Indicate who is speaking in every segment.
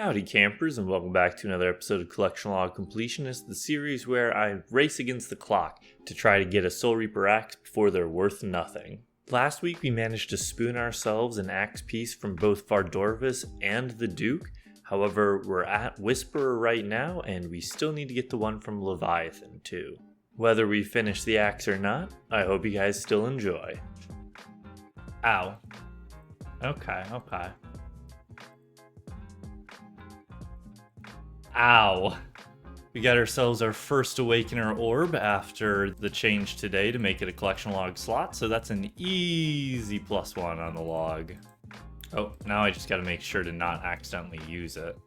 Speaker 1: Howdy campers, and welcome back to another episode of Collection Log Completionist, the series where I race against the clock to try to get a Soulreaper Axe before they're worth nothing. Last week we managed to spoon ourselves an axe piece from both Vardorvis and the Duke. However, we're at Whisperer right now, and we still need to get the one from Leviathan too. Whether we finish the axe or not, I hope you guys still enjoy. Ow. Okay. Ow. We got ourselves our first Awakener orb after the change today to make it a collection log slot, so that's an easy +1 on the log. Oh, now I just gotta make sure to not accidentally use it.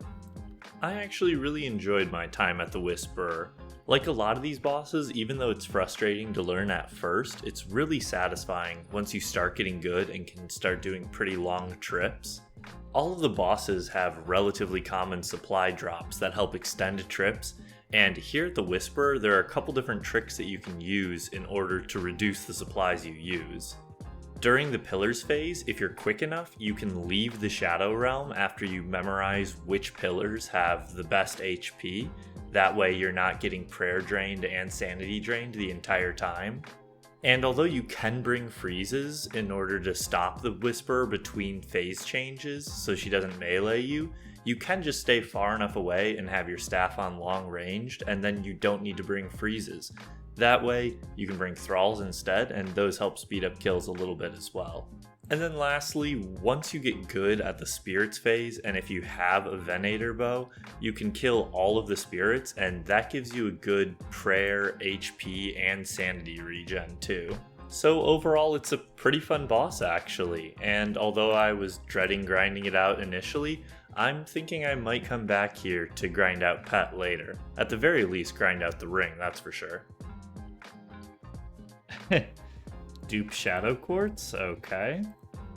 Speaker 1: I actually really enjoyed my time at the Whisperer. Like a lot of these bosses, even though it's frustrating to learn at first, it's really satisfying once you start getting good and can start doing pretty long trips. All of the bosses have relatively common supply drops that help extend trips, and here at the Whisperer there are a couple different tricks that you can use in order to reduce the supplies you use. During the Pillars phase, if you're quick enough, you can leave the Shadow Realm after you memorize which pillars have the best HP. That way you're not getting prayer drained and sanity drained the entire time. And although you can bring freezes in order to stop the Whisperer between phase changes so she doesn't melee you, you can just stay far enough away and have your staff on long ranged, and then you don't need to bring freezes. That way you can bring thralls instead, and those help speed up kills a little bit as well. And then lastly, once you get good at the spirits phase, and if you have a Venator bow, you can kill all of the spirits, and that gives you a good prayer, HP, and sanity regen too. So overall, it's a pretty fun boss actually, and although I was dreading grinding it out initially, I'm thinking I might come back here to grind out Pet later. At the very least, grind out the ring, that's for sure. Dupe Shadow Quartz, okay.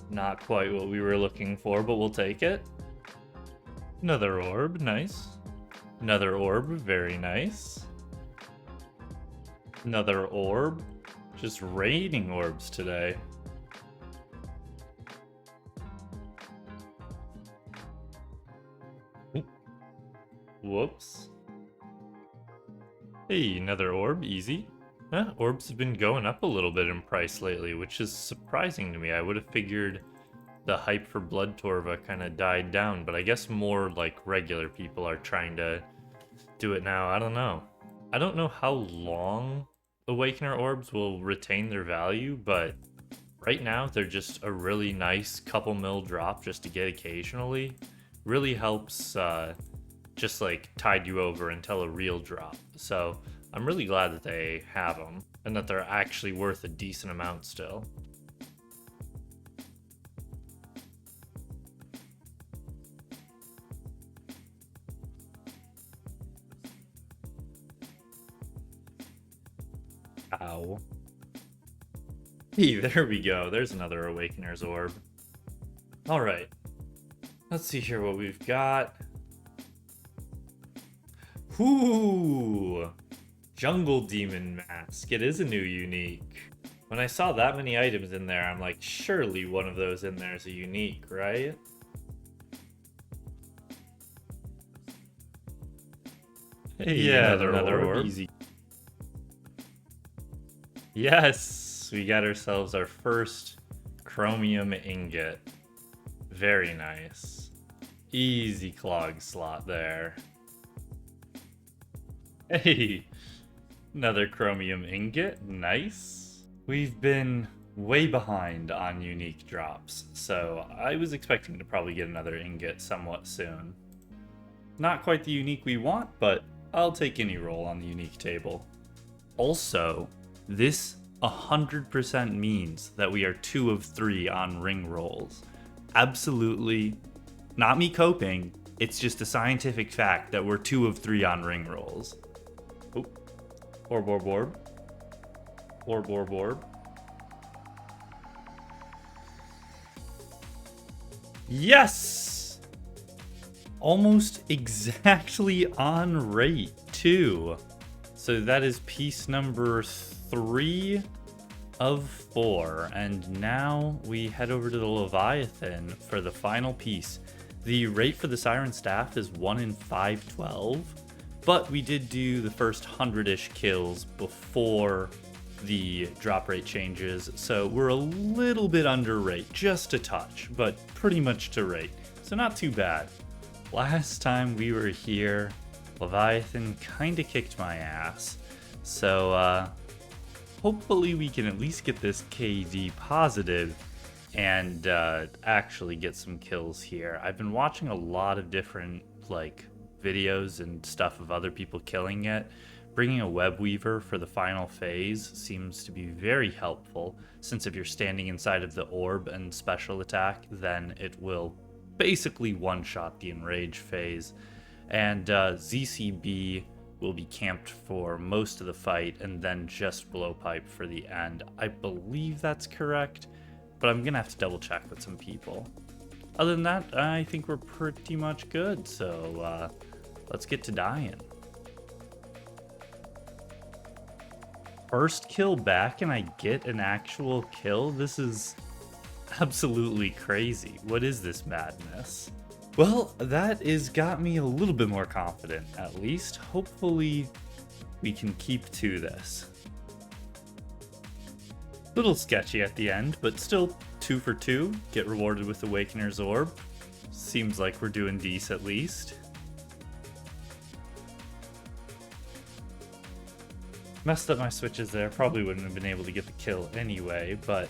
Speaker 1: Not quite what we were looking for, but we'll take it. Another orb, nice. Another orb, very nice. Another orb. Just raining orbs today. Whoops. Hey, another orb, easy. Orbs have been going up a little bit in price lately, which is surprising to me. I would have figured the hype for Blood Torva kind of died down, but I guess more like regular people are trying to do it now. I don't know. I don't know how long Awakener orbs will retain their value, but right now they're just a really nice couple mil drop just to get occasionally. Really helps just like tide you over until a real drop. So I'm really glad that they have them, and that they're actually worth a decent amount still. Ow. Hey, there we go. There's another Awakener's orb. Alright. Let's see here what we've got. Ooh! Jungle Demon Mask. It is a new unique. When I saw that many items in there, I'm like, surely one of those in there is a unique, right? Hey, yeah, another orb. Easy. Yes! We got ourselves our first chromium ingot. Very nice. Easy clog slot there. Hey! Another chromium ingot, nice. We've been way behind on unique drops, so I was expecting to probably get another ingot somewhat soon. Not quite the unique we want, but I'll take any roll on the unique table. Also, this 100% means that we are 2 of 3 on ring rolls. Absolutely, not me coping, it's just a scientific fact that we're 2 of 3 on ring rolls. Orb. Orb. Yes! Almost exactly on rate, too. So that is piece number 3 of 4. And now we head over to the Leviathan for the final piece. The rate for the Siren Staff is 1 in 512, but we did do the first 100-ish kills before the drop rate changes, so we're a little bit under rate, just a touch, but pretty much to rate, so not too bad. Last time we were here, Leviathan kinda kicked my ass, so hopefully we can at least get this KD positive and actually get some kills here. I've been watching a lot of different videos and stuff of other people killing it. Bringing a web weaver for the final phase seems to be very helpful, since if you're standing inside of the orb and special attack, then it will basically one-shot the enrage phase. And ZCB will be camped for most of the fight and then just blowpipe for the end. I believe that's correct, but I'm gonna have to double check with some people. Other than that, I think we're pretty much good, so let's get to dying. First kill back and I get an actual kill? This is absolutely crazy. What is this madness? Well, that has got me a little bit more confident, at least. Hopefully we can keep to this. Little sketchy at the end, but still 2 for 2. Get rewarded with Awakener's Orb. Seems like we're doing decent at least. Messed up my switches there, probably wouldn't have been able to get the kill anyway, but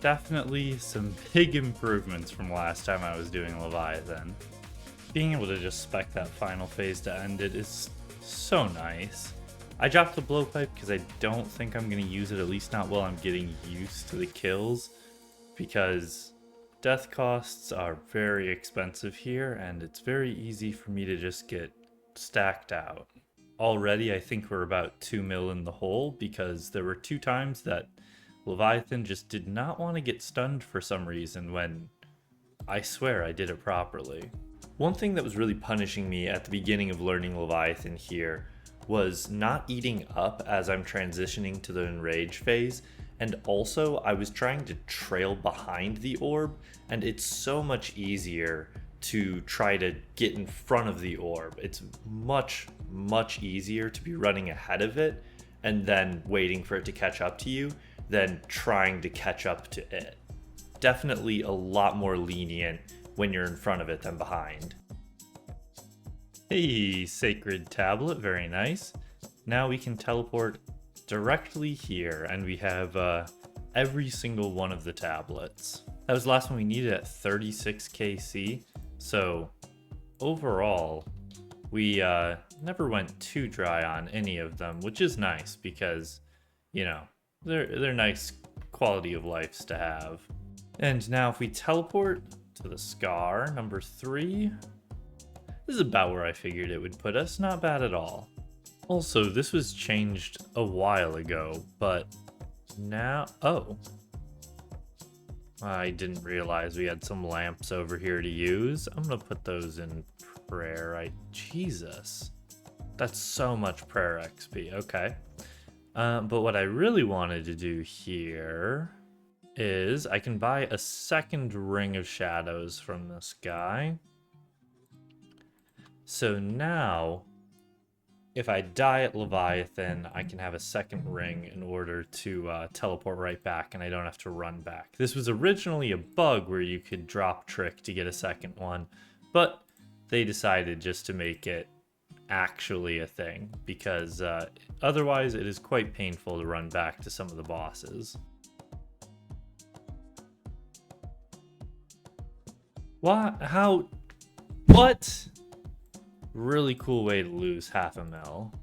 Speaker 1: definitely some big improvements from last time I was doing Leviathan. Being able to just spec that final phase to end it is so nice. I dropped the blowpipe because I don't think I'm going to use it, at least not while I'm getting used to the kills, because death costs are very expensive here and it's very easy for me to just get stacked out. Already I think we're about 2 mil in the hole because there were 2 times that Leviathan just did not want to get stunned for some reason when I swear I did it properly. One thing that was really punishing me at the beginning of learning Leviathan here was not eating up as I'm transitioning to the enrage phase, and also I was trying to trail behind the orb, and it's so much easier to try to get in front of the orb. It's much easier to be running ahead of it and then waiting for it to catch up to you than trying to catch up to it. Definitely a lot more lenient when you're in front of it than behind. Hey, Sacred Tablet, very nice. Now we can teleport directly here and we have every single one of the tablets. That was the last one we needed at 36 KC. So overall, we never went too dry on any of them, which is nice because, you know, they're nice quality of lives to have. And now if we teleport to the Scar, number 3, this is about where I figured it would put us, not bad at all. Also, this was changed a while ago, but now, oh. I didn't realize we had some lamps over here to use. I'm gonna put those in prayer. Jesus. That's so much prayer XP, okay. But what I really wanted to do here is I can buy a second Ring of Shadows from this guy. So now, if I die at Leviathan, I can have a second ring in order to teleport right back and I don't have to run back. This was originally a bug where you could drop Trick to get a second one, but they decided just to make it actually a thing because otherwise it is quite painful to run back to some of the bosses. What? How? What? Really cool way to lose half a mil.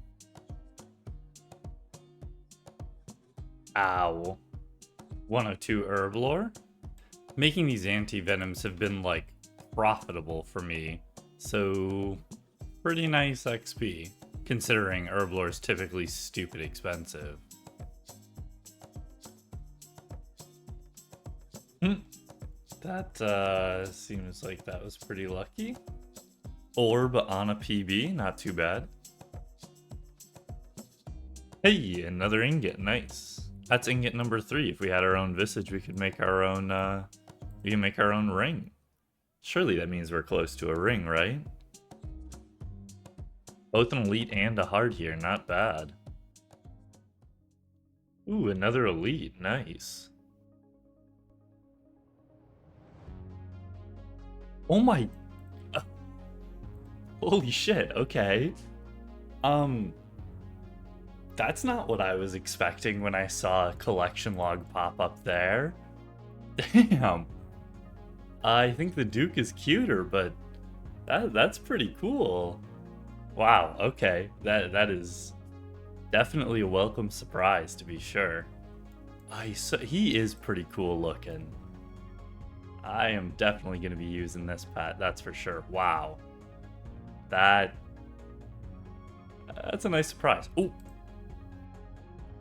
Speaker 1: Ow. 102 herb lore? Making these anti-venoms have been like profitable for me, so pretty nice XP, considering herb lore is typically stupid expensive. That seems like that was pretty lucky. Orb on a PB, not too bad. Hey, another ingot, nice. That's ingot number 3. If we had our own visage, we could make our own. We can make our own ring. Surely that means we're close to a ring, right? Both an elite and a hard here, not bad. Ooh, another elite, nice. Oh my... holy shit, okay. That's not what I was expecting when I saw a collection log pop up there. Damn. I think the Duke is cuter, but that's pretty cool. Wow, okay. That is definitely a welcome surprise, to be sure. He is pretty cool looking. I am definitely going to be using this pet, that's for sure. Wow. That's a nice surprise. Oh!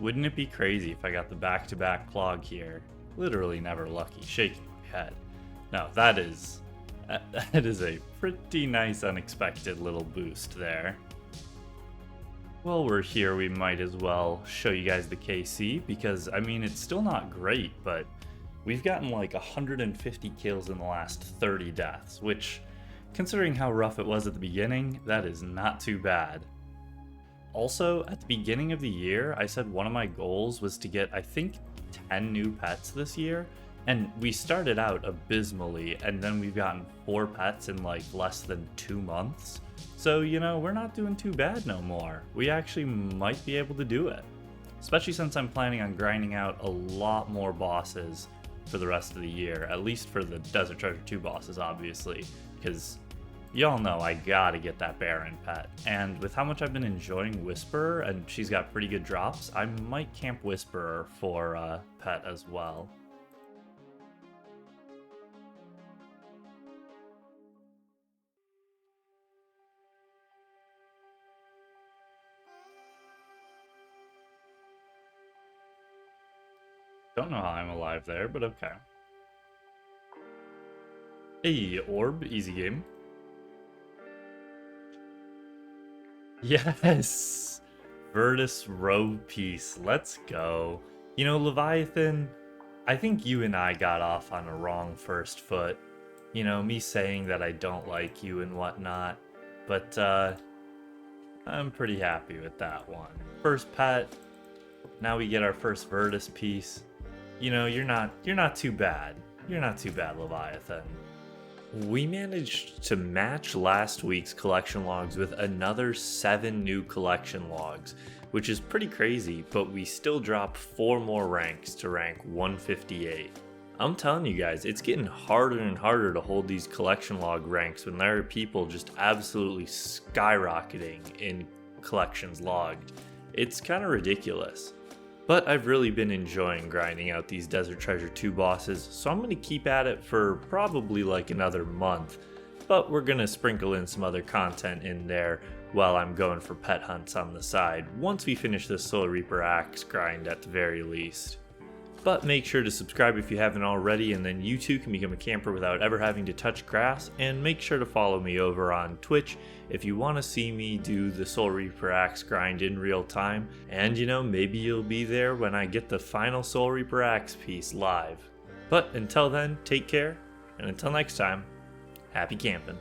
Speaker 1: Wouldn't it be crazy if I got the back-to-back clog here? Literally never lucky, shaking my head. No, that is a pretty nice unexpected little boost there. While we're here, we might as well show you guys the KC, because, I mean, it's still not great, but we've gotten like 150 kills in the last 30 deaths, which, considering how rough it was at the beginning, that is not too bad. Also, at the beginning of the year, I said one of my goals was to get, I think, 10 new pets this year, and we started out abysmally, and then we've gotten 4 pets in like less than 2 months. So, you know, we're not doing too bad no more. We actually might be able to do it. Especially since I'm planning on grinding out a lot more bosses for the rest of the year, at least for the Desert Treasure 2 bosses, obviously, because y'all know I gotta get that Baron pet. And with how much I've been enjoying Whisperer, and she's got pretty good drops, I might camp Whisperer for pet as well. Don't know how I'm alive there, but okay. Hey, Orb, easy game. Yes! Virtus robe piece, let's go. You know, Leviathan, I think you and I got off on a wrong first foot. You know, me saying that I don't like you and whatnot. But, I'm pretty happy with that one. First pet, now we get our first Virtus piece. You know, you're not too bad. You're not too bad, Leviathan. We managed to match last week's collection logs with another 7 new collection logs, which is pretty crazy, but we still dropped 4 more ranks to rank 158. I'm telling you guys, it's getting harder and harder to hold these collection log ranks when there are people just absolutely skyrocketing in collections logged. It's kind of ridiculous. But I've really been enjoying grinding out these Desert Treasure 2 bosses, so I'm going to keep at it for probably like another month. But we're going to sprinkle in some other content in there while I'm going for pet hunts on the side, once we finish this Soulreaper Axe grind at the very least. But make sure to subscribe if you haven't already, and then you too can become a camper without ever having to touch grass, and make sure to follow me over on Twitch if you want to see me do the Soulreaper Axe grind in real time, and you know, maybe you'll be there when I get the final Soulreaper Axe piece live. But until then, take care, and until next time, happy camping.